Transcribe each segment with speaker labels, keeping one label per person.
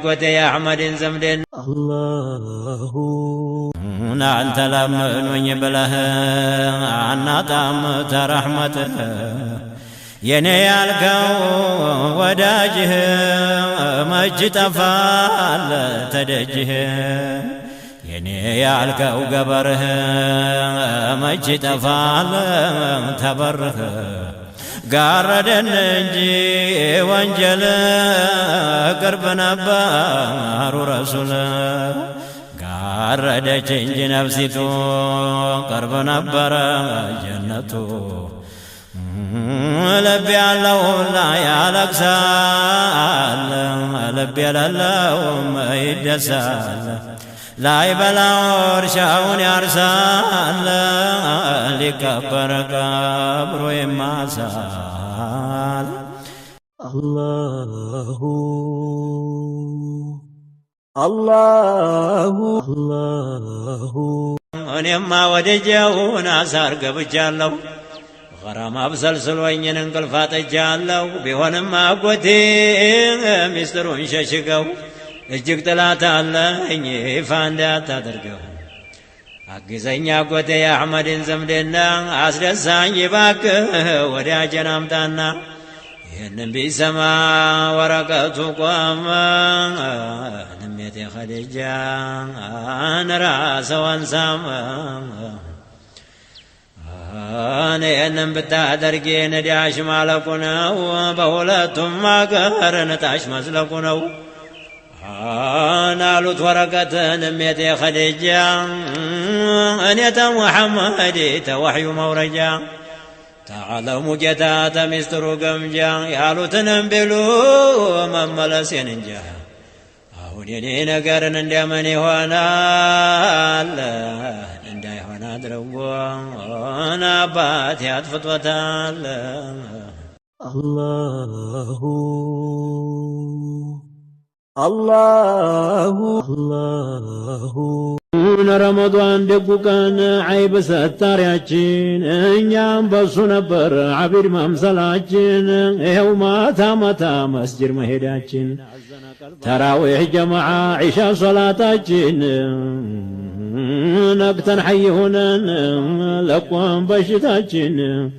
Speaker 1: قوتي يا أحمد زمدين الله أنت لمن ونبله عنا طعم رحمته يني الكو وداجه مجد فال تدجه يني الكو قبره مجد فال تبره قارد النجي وانجل قرب نبار رسول قارد چنج نفسي تو قرب نبار جنتو لبي الله لا يالكسال لبي الله ما يدسال لا يبلا ورشاون يرسال لكبر قبر ما سال الله الله الله أنيما ودجون أسار قبجالو غرام أبسل سلوين انقل فاتجالو بيونما قوتي مسترون ششقو እጅግ ጥላት አለኝ ፋንዳ ታደርገው አግዘኛ ቆቴ አህመድን ዘምደና አስደሳኝ ባክህ ወዳጀን አምጣና ይህንን ቢሰማ ወረቀቱ ቆመ ንሜቴ ኸዲጃ ራሰዋን ሳመ ይህንን ብታደርጊ ነዳሽ ማለቁ ነው በሁለቱም አገር ነጣሽ መስለቁ ነው نالوت ورقة نميتي خديجة أنيت محمد توحي مورجا تعالوا مجتات مسترو قمجا يالو تنبلو من ملسين انجا أهوني نقرن اندي مني هوانا اندي هوانا دروبا وانا باتي فتوة الله الله الله رمضان دقوقان عيب ستارياتشين انيام بسو نبر عبير ممسلاتشين ايو ماتا مسجر مهداتشين تراويح جماعة عشاء صلاتاتشين نقتن حيهنا لقوان بشتاتشين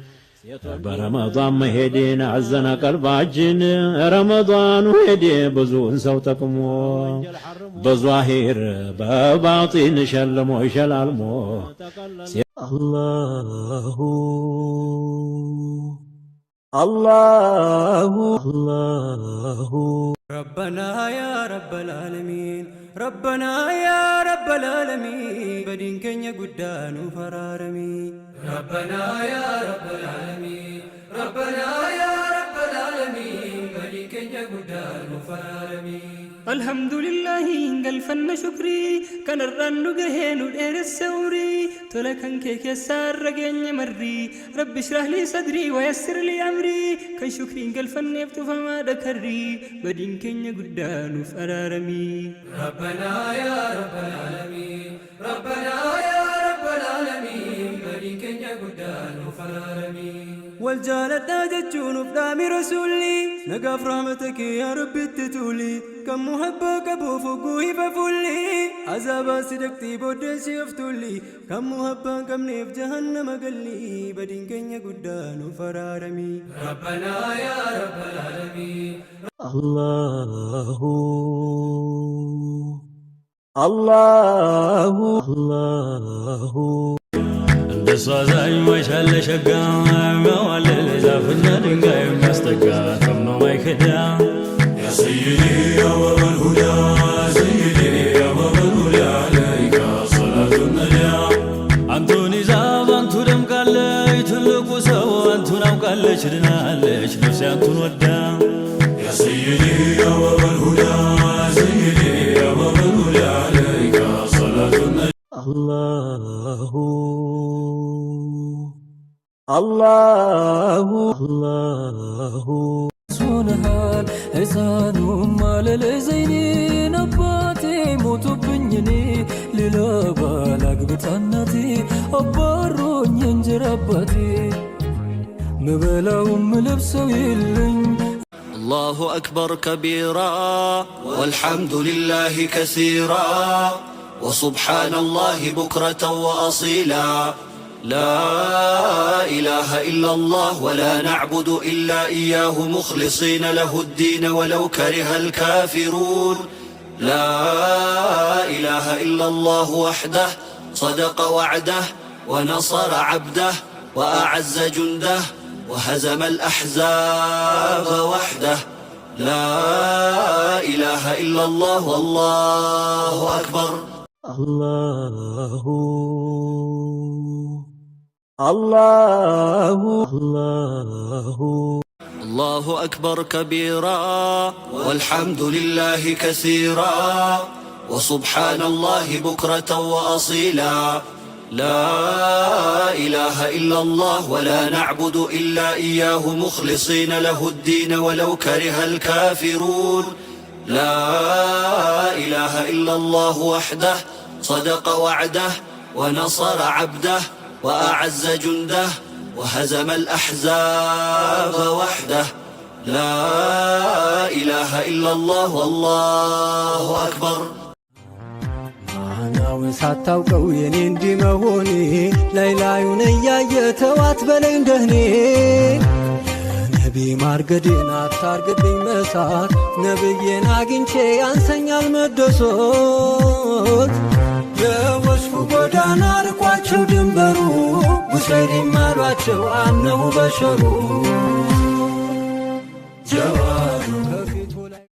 Speaker 1: برمضان مهدين عزنا قلباجين رمضان وهدي بزون صوتكمو بظاهر بباطن شلمو شلالمو الله الله الله ربنا يا رب العالمين ربنا يا رب العالمين بدين كنيا قدان فرارمي ربنا يا رب العالمين ربنا يا رب العالمين بدين كنيا قدان فرارمي الحمد لله انقل فن شكري كان الرن قهين ودير السوري تلكن كيك يسار رقين مري رب اشرح لي صدري ويسر لي امري كان شكري انقل فن يفتو فما ذكري بدين كنيا قدان فرارمي ربنا يا رب العالمين ربنا يا رب العالمين بدين كنيا قدان فرارمي والجالة جتشون بدامي رسولي نقف رحمتك يا رب التتولي كم محبك ابو فوقوي ففولي عذاب صدقتي بودن شفتولي كم محبك كم نيف جهنم قلي بدين كنيا قدان فرارمي ربنا يا رب العالمين الله الله الله الصازاي وشل شقام والليل زافنا دنقاي مستقا تمنو ما يخدا يا سيدي يا باب الهدى سيدي يا باب الهدى عليك صلاة النجا أنتوني زاب أنتو دم قالي تلقو سو أنتو نو قالي شدنا ليش نفسي أنتو نودا يا سيدي يا باب الهدى سيدي يا باب الهدى عليك صلاة النجا الله الله الله سونهال إسانو مال الزينين أباتي موتو بنيني للابالاق بتاناتي أبارون ينجر أباتي مبلاو ملبسو يلن
Speaker 2: الله أكبر كبيرا والحمد لله كثيرا وسبحان الله بكرة وأصيلا لا إله إلا الله ولا نعبد إلا إياه مخلصين له الدين ولو كره الكافرون لا إله إلا الله وحده صدق وعده ونصر عبده وأعز جنده وهزم الأحزاب وحده لا إله إلا الله والله أكبر
Speaker 1: الله
Speaker 2: الله أكبر كبيرا والحمد لله كثيرا وسبحان الله بكرة وأصيلا لا إله إلا الله ولا نعبد إلا إياه مخلصين له الدين ولو كره الكافرون لا إله إلا الله وحده صدق وعده ونصر عبده وأعز جنده وهزم الأحزاب وحده لا إله إلا الله والله أكبر
Speaker 1: ማናውን ሳታውቀው የኔ እንዲህ መሆኔ ላይላዩን እያየተዋት በለኝ ደህኔ ነቢ ማርገዴን አታርግብኝ መሳት ነብዬን አግኝቼ ያንሰኛል መደሶት የወስፉ ጎዳና ርቋቸው ድንበሩ ሙስሊም አሏቸው አነሁ በሸሩ ጀዋዱ ከፊቱ ላይ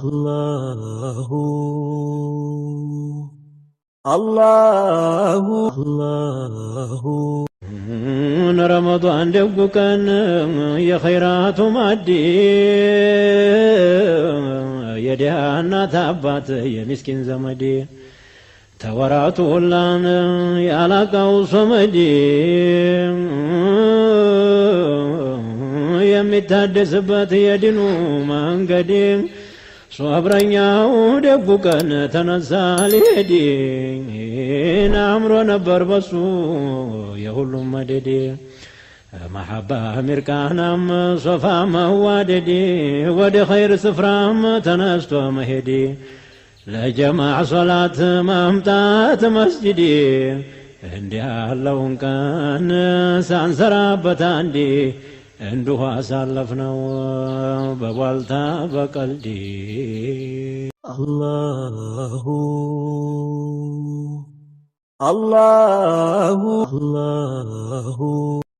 Speaker 1: አላሁ ረመዷን ደጉ ቀን የኸይራቱ ማዕድ የድሃ እናት አባት የሚስኪን ዘመድ ተወራቱ ሁላን ያላቃው ሶመድ የሚታደስበት የድኑ መንገድ ሶብረኛው ደጉ ቀን ተነሳ ሊሄድ አምሮ ነበር በሱ የሁሉም መደድ መሐባ ሚርቃናም ሶፋ መዋደድ ወደ ኸይር ስፍራም ተነስቶ መሄድ ለጀማዕ ሶላት ማምጣት መስጅድ እንዲህ ያለውን ቀን ሳንሰራበት አንዴ እንዲሁ አሳለፍነው በቧልታ በቀልድ አላሁ